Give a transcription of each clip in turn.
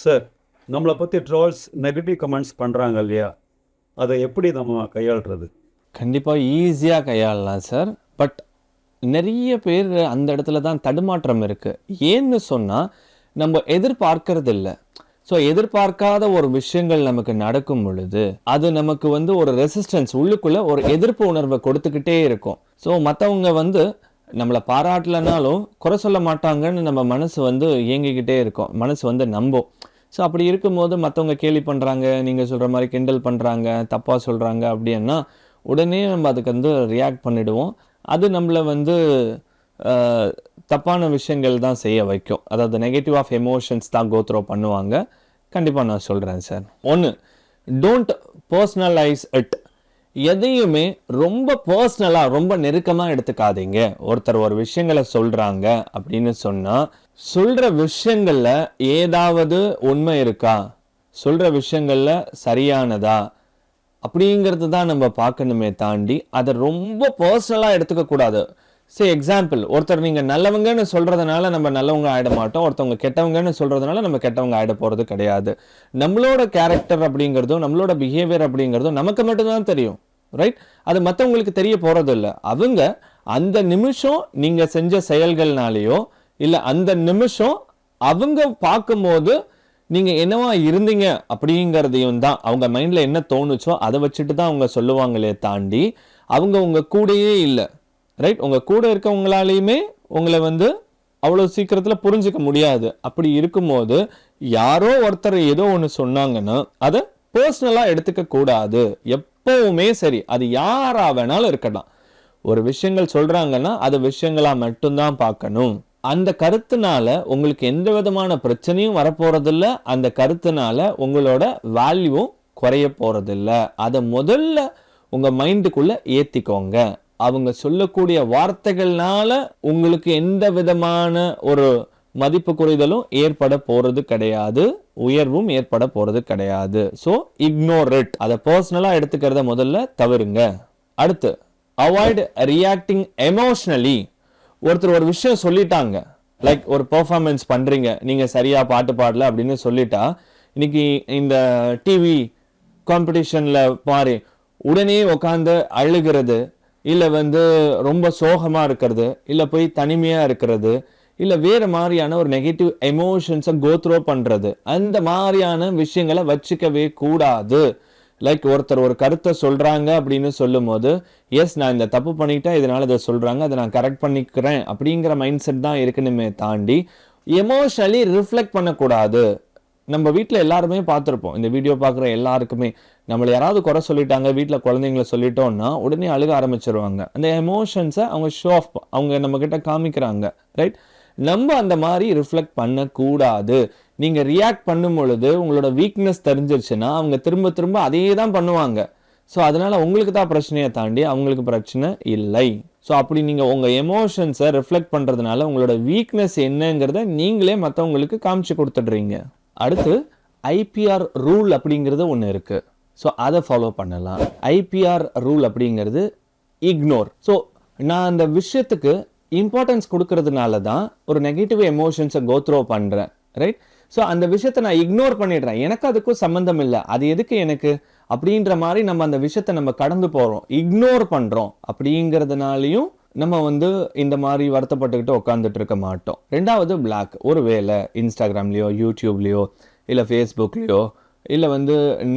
Sir, நம்மளை பற்றி trolls negative comments பண்ணுறாங்க இல்லையா, அதை எப்படி நம்ம கையாளுறது? கண்டிப்பாக ஈஸியாக கையாளலாம் சார். பட் நிறைய பேர் அந்த இடத்துல தான் தடுமாற்றம் இருக்குது. ஏன்னு சொன்னால் நம்ம எதிர்பார்க்கறது இல்லை. ஸோ எதிர்பார்க்காத ஒரு விஷயங்கள் நமக்கு நடக்கும் பொழுது அது நமக்கு ஒரு ரெசிஸ்டன்ஸ் உள்ளுக்குள்ளே ஒரு எதிர்ப்பு உணர்வை கொடுத்துக்கிட்டே இருக்கும். ஸோ மற்றவங்க நம்மளை பாராட்டலைனாலும் குறை சொல்ல மாட்டாங்கன்னு நம்ம மனசு இயங்கிக்கிட்டே இருக்கும், மனசு நம்பும். ஸோ அப்படி இருக்கும்போது மற்றவங்க கேலி பண்ணுறாங்க, நீங்கள் சொல்கிற மாதிரி கிண்டல் பண்ணுறாங்க, தப்பாக சொல்கிறாங்க அப்படின்னா உடனே நம்ம அதுக்கு ரியாக்ட் பண்ணிவிடுவோம். அது நம்மளை தப்பான விஷயங்கள் தான் செய்ய வைக்கும். அதாவது நெகட்டிவ் ஆஃப் எமோஷன்ஸ் தான் கோத்ரோ பண்ணுவாங்க. கண்டிப்பாக நான் சொல்கிறேன் சார். ஒன்று, டோன்ட் பர்சனலைஸ் இட். எதையுமே ரொம்ப பர்சனலாக ரொம்ப நெருக்கமாக எடுத்துக்காதீங்க. ஒருத்தர் ஒரு விஷயங்களை சொல்கிறாங்க அப்படின்னு சொன்னால் சொல்கிற விஷயங்களில் ஏதாவது உண்மை இருக்கா, சொல்கிற விஷயங்களில் சரியானதா அப்படிங்கிறது தான் நம்ம பார்க்கணுமே தாண்டி அதை ரொம்ப பர்சனலாக எடுத்துக்கக்கூடாது. சரி, எக்ஸாம்பிள், ஒருத்தர் நீங்கள் நல்லவங்கன்னு சொல்கிறதுனால நம்ம நல்லவங்க ஆகிட மாட்டோம், ஒருத்தவங்க கெட்டவங்கன்னு சொல்கிறதுனால நம்ம கெட்டவங்க ஆகிட போகிறது கிடையாது. நம்மளோட கேரக்டர் அப்படிங்கிறதும் நம்மளோட பிஹேவியர் அப்படிங்கிறதும் நமக்கு மட்டும்தான் தெரியும், ரைட்? அது மற்றவங்களுக்கு தெரிய போகிறது இல்லை. அவங்க அந்த நிமிஷம் நீங்கள் செஞ்ச செயல்கள்னாலேயோ இல்லை அந்த நிமிஷம் அவங்க பார்க்கும்போது நீங்கள் என்னவா இருந்தீங்க அப்படிங்கிறதையும் தான், அவங்க மைண்டில் என்ன தோணுச்சோ அதை வச்சுட்டு தான் அவங்க சொல்லுவாங்களே தாண்டி அவங்க உங்கள் கூடயே இல்லை, ரைட்? உங்கள் கூட இருக்கவங்களாலையுமே உங்களை அவ்வளோ சீக்கிரத்தில் புரிஞ்சிக்க முடியாது. அப்படி இருக்கும்போது யாரோ ஒருத்தர் ஏதோ ஒன்று சொன்னாங்கன்னா அதை பர்சனலாக எடுத்துக்க கூடாது. எப்பவுமே சரி, அது யாரா வேணாலும் இருக்கலாம். ஒரு விஷயங்கள் சொல்கிறாங்கன்னா அது விஷயங்களா மட்டும்தான் பார்க்கணும். அந்த கருத்துனால உங்களுக்கு எந்த விதமான பிரச்சனையும் வரப்போறதில்ல, அந்த கருத்துனால உங்களோட வேல்யூவும் குறைய போறதில்ல. அதை முதல்ல உங்க மைண்டுக்குள்ள ஏத்திக்கோங்க. அவங்க சொல்லக்கூடிய வார்த்தைகள்னால உங்களுக்கு எந்த விதமான ஒரு மதிப்பு குறைதலும் ஏற்பட போறது கிடையாது, உயர்வும் ஏற்பட போறது கிடையாது. So ignore it. அதை பர்சனலா எடுத்துக்கிறத முதல்ல தவிருங்க. அடுத்து, அவாய்ட் ரியாக்டிங் எமோஷனலி. ஒருத்தர் ஒரு விஷயம் சொல்லிட்டாங்க, லைக் ஒரு பெர்ஃபார்மன்ஸ் பண்றீங்க, நீங்க சரியா பாட்டு பாடல அப்படின்னு சொல்லிட்டா, இன்னைக்கு இந்த டிவி காம்படிஷன்ல பாரு உடனே உட்காந்து அழுகிறது, இல்லை ரொம்ப சோகமா இருக்கிறது, இல்லை போய் தனிமையா இருக்கிறது, இல்லை வேற மாதிரியான ஒரு நெகட்டிவ் எமோஷன்ஸை கோத்ரோ பண்றது, அந்த மாதிரியான விஷயங்களை வச்சுக்கவே கூடாது. லைக் ஒருத்தர் ஒரு கருத்தை சொல்றாங்க அப்படின்னு சொல்லும் போது, எஸ் நான் இந்த தப்பு பண்ணிட்டேன், இதனால இதை சொல்றாங்க, அதை நான் கரெக்ட் பண்ணிக்கிறேன் அப்படிங்கிற மைண்ட் செட் தான் இருக்கணுமே தாண்டி எமோஷனலி ரிஃப்ளெக்ட் பண்ணக்கூடாது. நம்ம வீட்டில் எல்லாருமே பார்த்துருப்போம், இந்த வீடியோ பார்க்குற எல்லாருக்குமே நம்மளை யாராவது குறை சொல்லிட்டாங்க, வீட்டில் குழந்தைங்கள சொல்லிட்டோம்னா உடனே அழுக ஆரம்பிச்சிருவாங்க. அந்த எமோஷன்ஸை அவங்க ஷோ ஆஃப் அவங்க நம்ம கிட்ட காமிக்கிறாங்க, ரைட்? நம்ம அந்த மாதிரி ரிஃப்ளெக்ட் பண்ணக்கூடாது. நீங்கள் ரியாக்ட் பண்ணும் பொழுது உங்களோட வீக்னஸ் தெரிஞ்சிருச்சுன்னா அவங்க திரும்ப திரும்ப அதே தான் பண்ணுவாங்க. ஸோ அதனால உங்களுக்கு தான் பிரச்சனையை தாண்டி அவங்களுக்கு பிரச்சனை இல்லை. ஸோ அப்படி நீங்கள் உங்கள் எமோஷன்ஸை ரிஃப்ளெக்ட் பண்ணுறதுனால உங்களோட வீக்னஸ் என்னங்கிறத நீங்களே மற்றவங்களுக்கு காமிச்சு கொடுத்துடுறீங்க. அடுத்து, ஐபிஆர் ரூல் அப்படிங்கிறது ஒன்று இருக்குது. ஸோ அதை ஃபாலோ பண்ணலாம். ஐபிஆர் ரூல் அப்படிங்கிறது இக்னோர். ஸோ நான் அந்த விஷயத்துக்கு இம்பார்ட்டன்ஸ் கொடுக்கறதுனால தான் ஒரு நெகட்டிவ் எமோஷன்ஸை கோத்ரோ பண்ணுறேன், ரைட்? ஸோ அந்த விஷயத்தை நான் இக்னோர் பண்ணிடுறேன், எனக்கு அதுக்கும் சம்மந்தம் இல்லை, அது எதுக்கு எனக்கு அப்படின்ற மாதிரி நம்ம அந்த விஷயத்தை நம்ம கடந்து போகிறோம், இக்னோர் பண்ணுறோம். அப்படிங்கிறதுனாலையும் நம்ம இந்த மாதிரி வருத்தப்பட்டுக்கிட்டு உட்காந்துட்டு இருக்க மாட்டோம். ரெண்டாவது, பிளாக். ஒரு வேளை இன்ஸ்டாகிராம்லேயோ யூடியூப்லேயோ இல்லை ஃபேஸ்புக்லேயோ இல்லை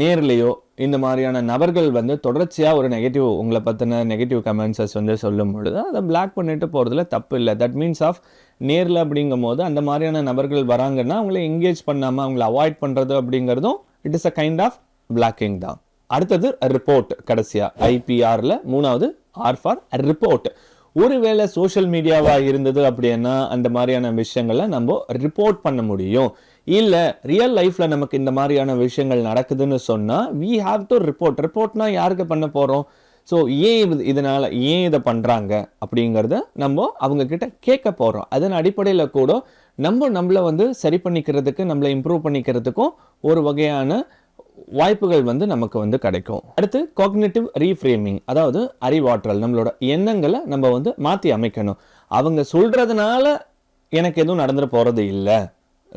நேர்லேயோ இந்த மாதிரியான நபர்கள் தொடர்ச்சியாக ஒரு நெகட்டிவ், உங்களை பற்றின நெகட்டிவ் கமெண்ட்ஸஸ் சொல்லும் பொழுது அதை பிளாக் பண்ணிட்டு போகிறதுல தப்பு இல்லை. தட் மீன்ஸ் ஆஃப் நேரில் அப்படிங்கும் போது அந்த மாதிரியான நபர்கள் வராங்கன்னா அவங்கள என்கேஜ் பண்ணாமல் அவங்கள அவாய்ட் பண்ணுறது அப்படிங்கிறதும் it is a kind of blocking தான். அடுத்தது ரிப்போர்ட். கடைசியாக ஐபிஆரில் மூணாவது ஆர் ஃபார் ரிப்போர்ட். ஒருவேளை சோஷியல் மீடியாவாக இருந்தது அப்படின்னா அந்த மாதிரியான விஷயங்களை நம்ம ரிப்போர்ட் பண்ண முடியும். இல்லை ரியல் லைஃப்பில் நமக்கு இந்த மாதிரியான விஷயங்கள் நடக்குதுன்னு சொன்னால் we have to report. ரிப்போர்ட்னா யாருக்கு பண்ண போகிறோம்? ஸோ இதனால் ஏன் இதை பண்ணுறாங்க அப்படிங்கிறத நம்ம அவங்கக்கிட்ட கேட்க போகிறோம். அதன் அடிப்படையில் கூட நம்மளை சரி பண்ணிக்கிறதுக்கு, நம்மளை இம்ப்ரூவ் பண்ணிக்கிறதுக்கும் ஒரு வகையான வாய்ப்புகள் நமக்கு கிடைக்கும். அடுத்து, காக்னிட்டிவ் ரீஃப்ரேமிங், அதாவது அறிவாற்றல். நம்மளோட எண்ணங்களை நம்ம மாற்றி அமைக்கணும். அவங்க சொல்கிறதுனால எனக்கு எதுவும் நடந்துட போகிறது இல்லை,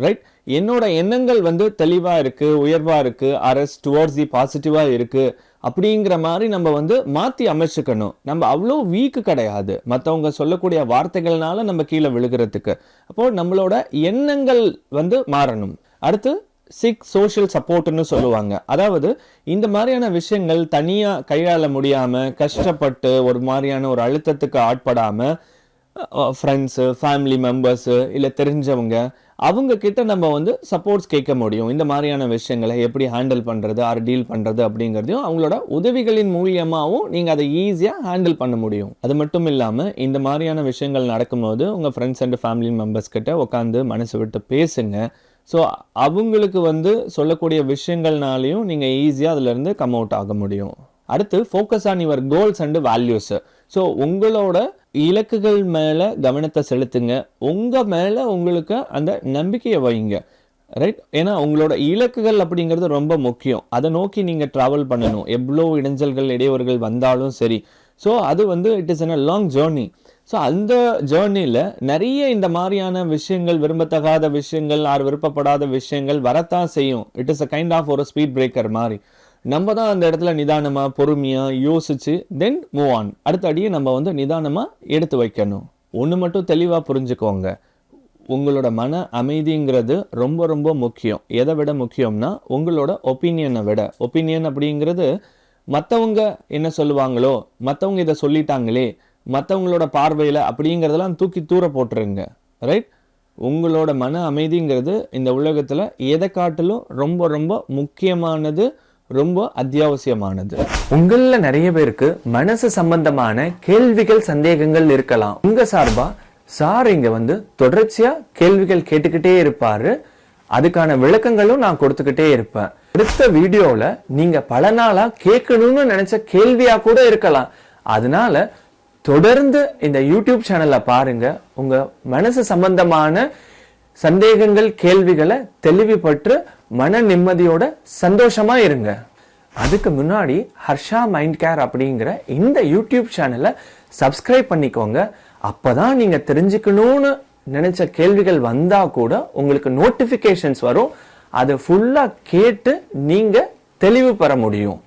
ரைட்? என்னோட எண்ணங்கள் வந்து தெளிவா இருக்கு, உயர்வா இருக்கு, அரஸ் டுவர்ட்ஸ் தி பாசிட்டிவா இருக்கு அப்படிங்கிற மாதிரி நம்ம வந்து மாத்தி அமைச்சுக்கணும். நம்ம அவ்வளோ வீக்கு கிடையாது மற்றவங்க சொல்லக்கூடிய வார்த்தைகள்னால நம்ம கீழே விழுகிறதுக்கு. அப்போ நம்மளோட எண்ணங்கள் வந்து மாறணும். அடுத்து சிக் சோஷியல் சப்போர்ட்னு சொல்லுவாங்க. அதாவது இந்த மாதிரியான விஷயங்கள் தனியா கையாள முடியாம கஷ்டப்பட்டு ஒரு மாதிரியான ஒரு அழுத்தத்துக்கு ஆட்படாம ஃப்ரெண்ட்ஸு, ஃபேமிலி மெம்பர்ஸு, இல்லை தெரிஞ்சவங்க, அவங்க கிட்ட நம்ம வந்து சப்போர்ட்ஸ் கேட்க முடியும். இந்த மாதிரியான விஷயங்களை எப்படி ஹேண்டில் பண்ணுறது ஆர் டீல் பண்ணுறது அப்படிங்கிறதையும் அவங்களோட உதவிகளின் மூலியமாகவும் நீங்கள் அதை ஈஸியாக ஹேண்டில் பண்ண முடியும். அது மட்டும் இல்லாமல் இந்த மாதிரியான விஷயங்கள் நடக்கும்போது உங்கள் ஃப்ரெண்ட்ஸ் அண்ட் ஃபேமிலி மெம்பர்ஸ் கிட்ட உட்காந்து மனசு விட்டு பேசுங்க. ஸோ அவங்களுக்கு வந்து சொல்லக்கூடிய விஷயங்கள்னாலையும் நீங்கள் ஈஸியாக அதிலிருந்து கம் அவுட் ஆக முடியும். அடுத்து focus on your goals and values. So உங்களோட இலக்குகள் மேலே கவனத்தை செலுத்துங்க. உங்கள் மேலே உங்களுக்கு அந்த நம்பிக்கையை வைங்க. ரைட்? ஏன்னா உங்களோட இலக்குகள் அப்படிங்கிறது ரொம்ப முக்கியம். அதை நோக்கி நீங்கள் ட்ராவல் பண்ணணும். எவ்வளோ இடைஞ்சல்கள் இடையூறுகள் வந்தாலும் சரி. ஸோ அது வந்து it is a long journey. So அந்த ஜேர்னியில் நிறைய இந்த மாதிரியான விஷயங்கள், விரும்பத்தகாத விஷயங்கள் ஆர் விருப்பப்படாத விஷயங்கள் வரத்தான் செய்யும். It is a kind of ஒரு ஸ்பீட் பிரேக்கர் மாதிரி. நம்ம தான் அந்த இடத்துல நிதானமாக பொறுமையாக யோசிச்சு தென் மூவ் ஆன். அடுத்த அடியை நம்ம வந்து நிதானமாக எடுத்து வைக்கணும். ஒன்று மட்டும் தெளிவாக புரிஞ்சுக்கோங்க, உங்களோட மன அமைதிங்கிறது ரொம்ப ரொம்ப முக்கியம். எதை விட முக்கியம்னா உங்களோட ஒப்பீனியனை விட. ஒப்பீனியன் அப்படிங்கிறது மற்றவங்க என்ன சொல்லுவாங்களோ, மற்றவங்க இதை சொல்லிட்டாங்களே, மற்றவங்களோட பார்வையில் அப்படிங்கிறதெல்லாம் தூக்கி தூர போட்டுருங்க. ரைட்? உங்களோட மன அமைதிங்கிறது இந்த உலகத்தில் எதை காட்டிலும் ரொம்ப ரொம்ப முக்கியமானது, ரொம்ப அத்தியாவசியமானது. உங்களில் நிறைய பேருக்கு மனசு சம்பந்தமான கேள்விகள், சந்தேகங்கள் இருக்கலாம். உங்க சார்பா சார் இங்க வந்து தொடர்ச்சியா கேள்விகள் கேட்டுக்கிட்டே இருப்பாரு. அதுக்கான விளக்கங்களும் நான் கொடுத்துக்கிட்டே இருப்பேன். அடுத்த வீடியோல நீங்க பல நாளா கேட்கணும்னு நினைச்ச கேள்வியா கூட இருக்கலாம். அதனால தொடர்ந்து இந்த யூடியூப் சேனல்ல பாருங்க. உங்க மனசு சம்பந்தமான சந்தேகங்கள், கேள்விகளை தெளிவுபற்று மன நிம்மதியோட சந்தோஷமா இருங்க. அதுக்கு முன்னாடி ஹர்ஷா மைண்ட் கேர் அப்படிங்கிற இந்த யூடியூப் சேனலை சப்ஸ்கிரைப் பண்ணிக்கோங்க. அப்பதான் நீங்க தெரிஞ்சுக்கணும்னு நினைச்ச கேள்விகள் வந்தா கூட உங்களுக்கு நோட்டிபிகேஷன்ஸ் வரும். அதை ஃபுல்லா கேட்டு நீங்க தெளிவு பெற முடியும்.